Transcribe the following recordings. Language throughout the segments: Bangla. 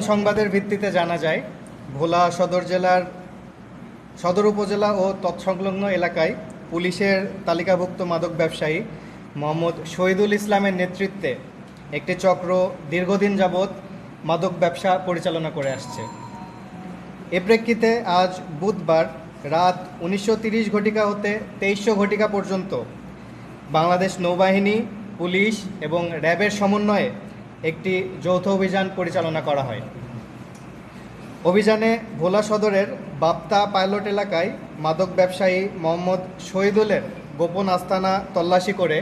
সংবাদের ভিত্তিতে জানা যায়, ভোলা সদর জেলার সদর উপজেলা ও তৎসংলগ্ন এলাকায় পুলিশের তালিকাভুক্ত মাদক ব্যবসায়ী মোহাম্মদ শহীদুল ইসলামের নেতৃত্বে একটি চক্র দীর্ঘদিন যাবৎ মাদক ব্যবসা পরিচালনা করে আসছে। এ প্রেক্ষিতে আজ বুধবার রাত 19:30 ঘটিকা হতে 2300 ঘটিকা পর্যন্ত বাংলাদেশ নৌবাহিনী, পুলিশ এবং র্যাবের সমন্বয়ে একটি যৌথ অভিযান পরিচালনা করা হয়। অভিযানে ভোলা সদরের বাপ্তা পাইলট এলাকায় মাদক ব্যবসায়ী মোহাম্মদ শহীদুলের গোপন আস্তানা তল্লাশি করে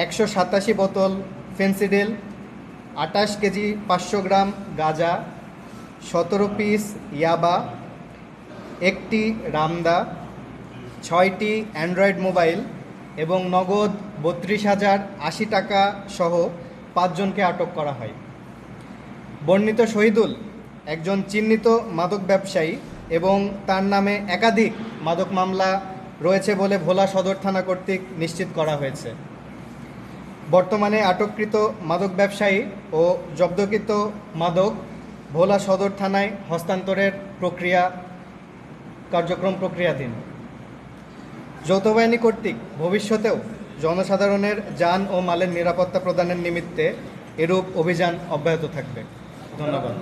187 বোতল ফেন্সিডিল, 28 কেজি 500 গ্রাম গাঁজা, 17 পিস ইয়াবা, একটি রামদা, 6টি অ্যান্ড্রয়েড মোবাইল এবং নগদ 32,080 টাকা সহ 5 জনকে আটক করা হয়। বর্ণিত শহীদুল একজন চিহ্নিত মাদক ব্যবসায়ী এবং তার নামে একাধিক মাদক মামলা রয়েছে বলে ভোলা সদর থানা কর্তৃক নিশ্চিত করা হয়েছে। বর্তমানে আটককৃত মাদক ব্যবসায়ী ও জব্দকৃত মাদক ভোলা সদর থানায় হস্তান্তরের কার্যক্রম প্রক্রিয়াধীন। যৌথ বাহিনী কর্তৃক ভবিষ্যতেও জনসাধারণের যান ও মালের নিরাপত্তা প্রদানের নিমিত্তে এরূপ অভিযান অব্যাহত থাকবে। ধন্যবাদ।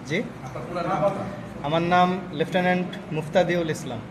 জি, আমার নাম লেফটেন্যান্ট মুফতাদিউল ইসলাম।